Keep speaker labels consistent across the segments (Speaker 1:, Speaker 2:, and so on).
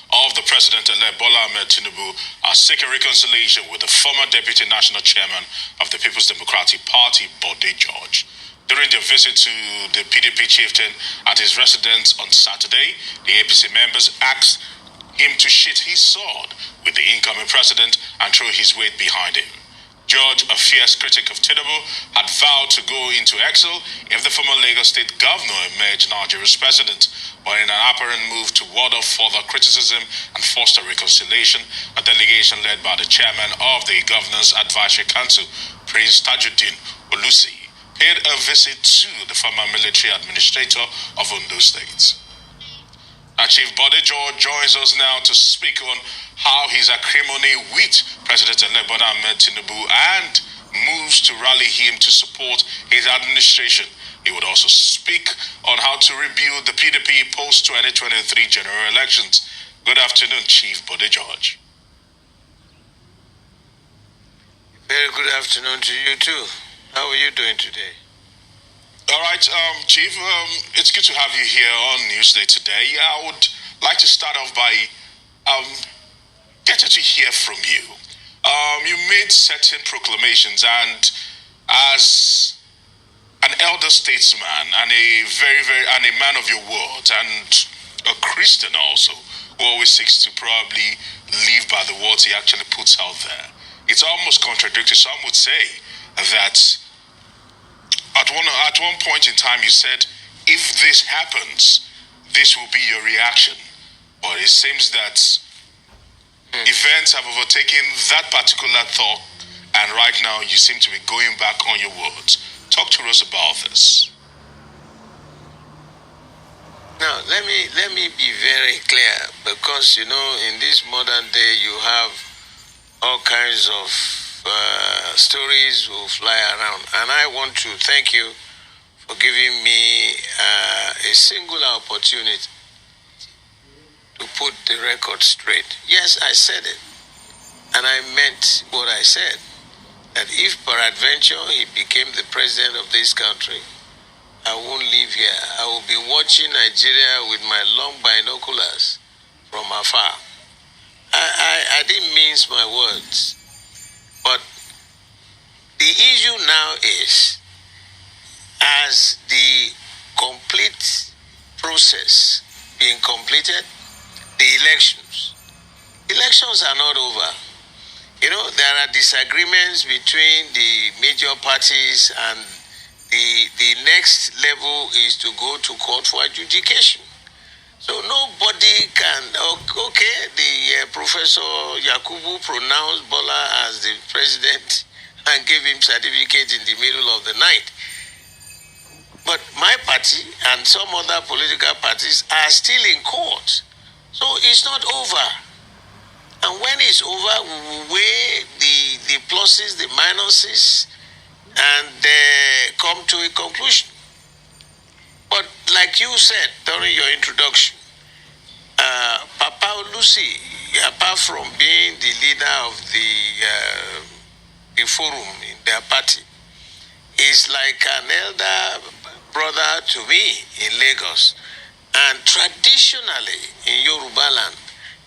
Speaker 1: of the President-elect Bola Ahmed Tinubu are seeking reconciliation with the former Deputy National Chairman of the People's Democratic Party, Bode Goerge. During their visit to the PDP chieftain at his residence on Saturday, the APC members asked him to sheath his sword with the incoming president and throw his weight behind him. Goerge, a fierce critic of Tinubu, had vowed to go into exile if the former Lagos State governor emerged Nigeria's president. But in an apparent move to ward off further criticism and foster reconciliation, a delegation led by the chairman of the Governor's Advisory Council, Prince Tajuddin Olusi, paid a visit to the former military administrator of Ondo State. Chief Bode Goerge joins us now to speak on how his acrimony with President-elect Bola Ahmed Tinubu and moves to rally him to support his administration. He would also speak on how to rebuild the PDP post-2023 general elections. Good afternoon, Chief Bode Goerge.
Speaker 2: Very good afternoon to you too. How are you doing today?
Speaker 1: All right, Chief, it's good to have you here on Newsday today. I would like to start off by getting to hear from you. You made certain proclamations, and as an elder statesman and and a man of your word and a Christian also, who always seeks to probably live by the words he actually puts out there, it's almost contradictory. Some would say that at one point in time you said, if this happens, this will be your reaction. But it seems that events have overtaken that particular thought, and right now you seem to be going back on your words. Talk to us about this.
Speaker 2: Now, let me be very clear, because in this modern day you have all kinds of stories will fly around, and I want to thank you for giving me a singular opportunity to put the record straight. Yes, I said it, and I meant what I said, that if peradventure he became the president of this country, I won't live here. I will be watching Nigeria with my long binoculars from afar. I didn't mince my words. But the issue now is, as the complete process being completed, the elections are not over. There are disagreements between the major parties, and the next level is to go to court for adjudication. So nobody can, the Professor Yakubu pronounced Bola as the president and gave him certificate in the middle of the night. But my party and some other political parties are still in court. So it's not over. And when it's over, we will weigh the pluses, the minuses, and come to a conclusion. But like you said during your introduction, Papa Olusi, apart from being the leader of the forum in their party, is like an elder brother to me in Lagos. And traditionally in Yoruba land,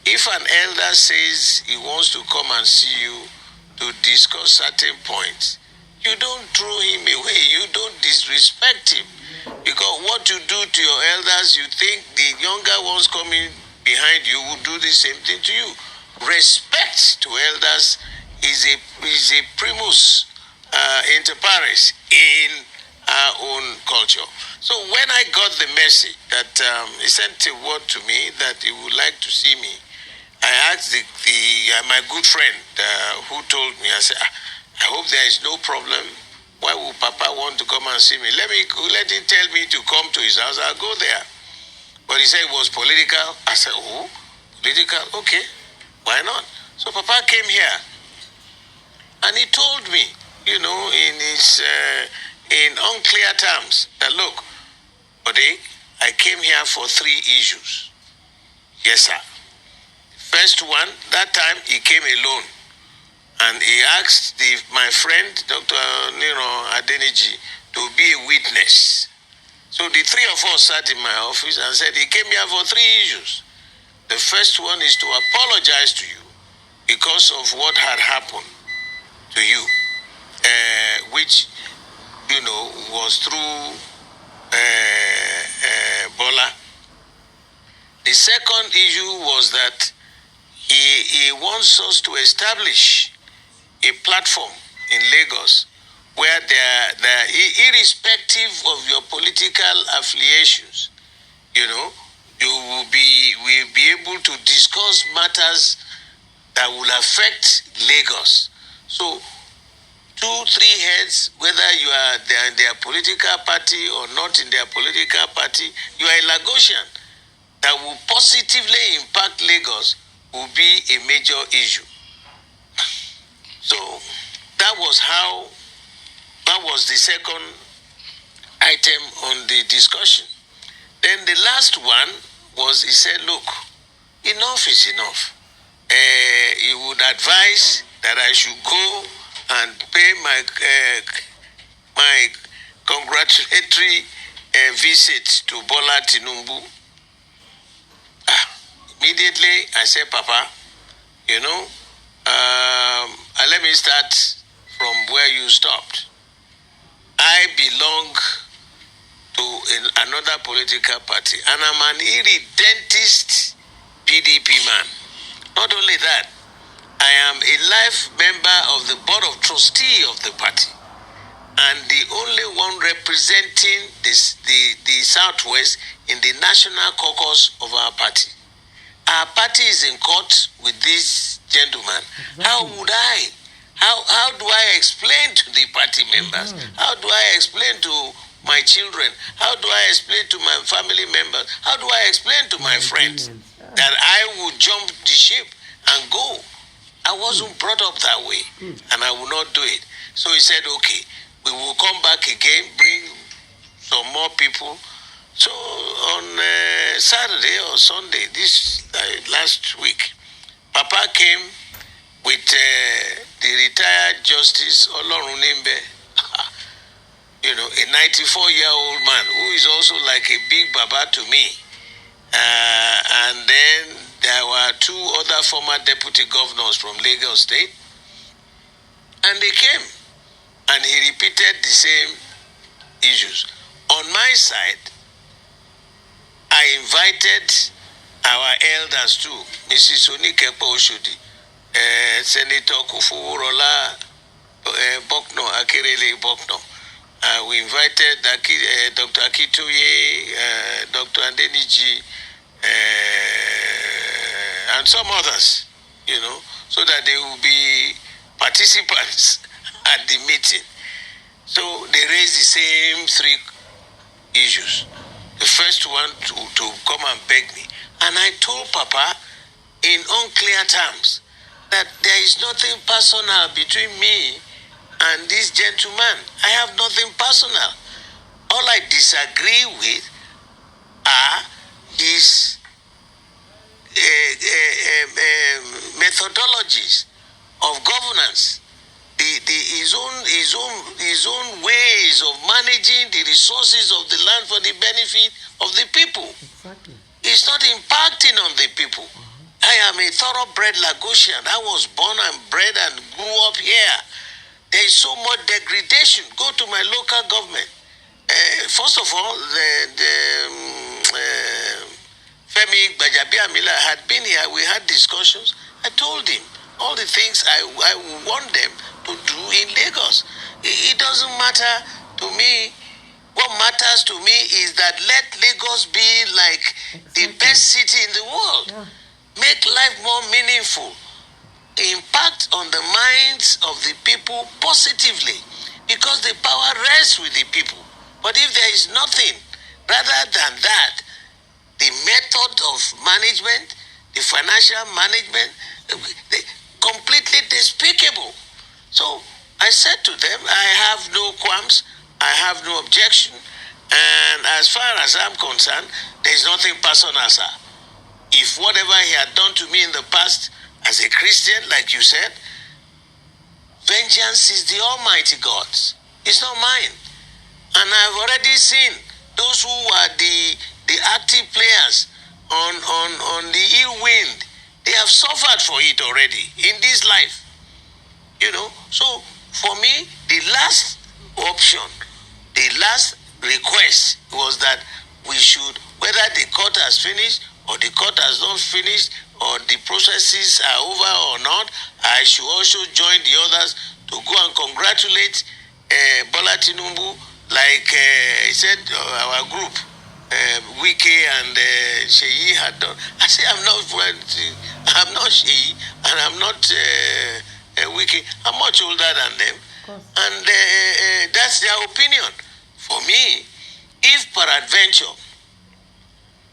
Speaker 2: if an elder says he wants to come and see you to discuss certain points, you don't throw him away, you don't disrespect him. Because what you do to your elders, you think the younger ones coming behind you will do the same thing to you. Respect to elders is a primus inter pares in our own culture. So when I got the message that he sent a word to me that he would like to see me, I asked my good friend who told me, I said, I hope there is no problem. Why would Papa want to come and see me? Let him tell me to come to his house. I'll go there. But he said it was political. I said, oh, political? Okay, why not? So Papa came here, and he told me, in unclear terms, that look, Bode, I came here for 3 issues. Yes, sir. First one, that time he came alone. And he asked my friend, Dr. Adeniji, to be a witness. So the 3 of us sat in my office and said he came here for 3 issues. The first one is to apologize to you because of what had happened to you, which, was through Bola. The second issue was that he wants us to establish a platform in Lagos where there, irrespective of your political affiliations, you will be able to discuss matters that will affect Lagos. So 2-3 heads, whether you are in their political party or not in their political party, you are a Lagosian, that will positively impact Lagos will be a major issue. So that was the second item on the discussion. Then the last one was, he said, look, enough is enough. He would advise that I should go and pay my congratulatory visit to Bola Tinubu. Immediately I said, Papa, let me start from where you stopped. I belong to another political party, and I'm an irredentist PDP man. Not only that, I am a life member of the board of trustee of the party, and the only one representing the Southwest in the national caucus of our party. Our party is in court with this gentleman. Exactly. How do I explain to the party members? Mm-hmm. How do I explain to my children? How do I explain to my family members? How do I explain to my friends that I would jump the ship and go? I wasn't brought up that way, and I will not do it. So he said, okay, we will come back again, bring some more people. So on Saturday or Sunday, this last week, Papa came with the retired Justice Olorunimbe, a 94-year-old man who is also like a big baba to me. And then there were 2 other former deputy governors from Lagos State. And they came, and he repeated the same issues. On my side, I invited our elders too, Mrs. Onikepo Oshodi, Senator Kufuorola Bokno, Akerele Bokno. We invited Dr. Akitoye, Dr. Andeniji, and some others, so that they will be participants at the meeting. So they raised the same 3 issues. The first one to come and beg me. And I told Papa in unclear terms that there is nothing personal between me and this gentleman. I have nothing personal. All I disagree with are his methodologies of governance, his own ways of managing the resources of the land for the benefit of the people.
Speaker 3: Exactly.
Speaker 2: It's not impacting on the people. I am a thoroughbred Lagosian. I was born and bred and grew up here. There is so much degradation. Go to my local government. First of all, Femi Gbajabiamila had been here. We had discussions. I told him all the things I want them to do in Lagos. It doesn't matter to me. What matters to me is that let Lagos be like the best city in the world.
Speaker 3: Yeah.
Speaker 2: Make life more meaningful. Impact on the minds of the people positively, because the power rests with the people. But if there is nothing rather than that, the method of management, the financial management, completely despicable. So I said to them, I have no qualms, I have no objection, and as far as I'm concerned, there is nothing personal, sir. If whatever he had done to me in the past as a Christian, like you said, vengeance is the Almighty God's. It's not mine. And I've already seen those who are the active players on the ill wind. They have suffered for it already in this life. So for me, the last option, the last request was that we should, whether the court has finished or the court has not finished or the processes are over or not, I should also join the others to go and congratulate Bola Tinubu, like he said, our group, Wike and Sheyi had done. I say I'm not Sheyi and I'm not Wike. I'm much older than them, and that's their opinion. For me, if peradventure,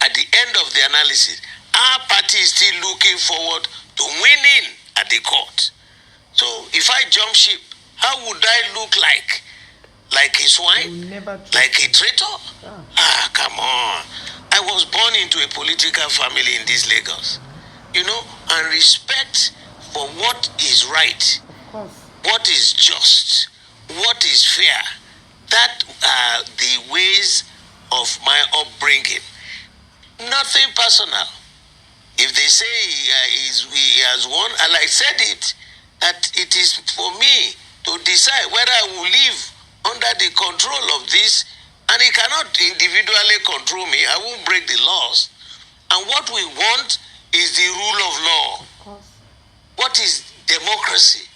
Speaker 2: at the end of the analysis, our party is still looking forward to winning at the court. So if I jump ship, how would I look like? Like a swine? Like a traitor? Come on. I was born into a political family in this Lagos. And respect for what is right, what is just, what is fair. That are the ways of my upbringing. Nothing personal. If they say he has won, and I said it, that it is for me to decide whether I will live under the control of this, and he cannot individually control me. I won't break the laws. And what we want is the rule of law. What is democracy?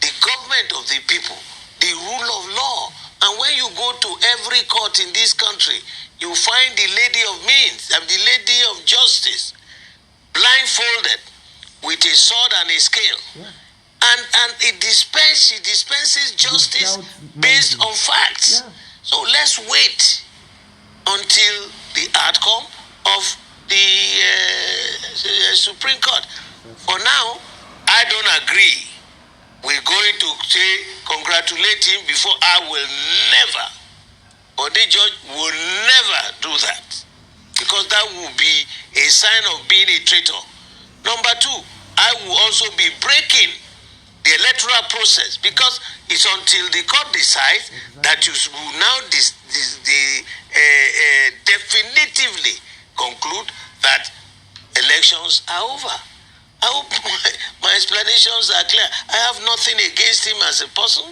Speaker 2: The government of the people, the rule of law. And when you go to every court in this country, you find the lady of means and the lady of justice blindfolded with a sword and a scale. And she dispenses justice based on facts. So let's wait until the outcome of the Supreme Court. For now, I don't agree. We're going to say congratulate him before I will never, Bode Goerge will never do that. Because that will be a sign of being a traitor. Number two, I will also be breaking the electoral process, because it's until the court decides that you will now definitively conclude that elections are over. I hope my explanations are clear. I have nothing against him as a person.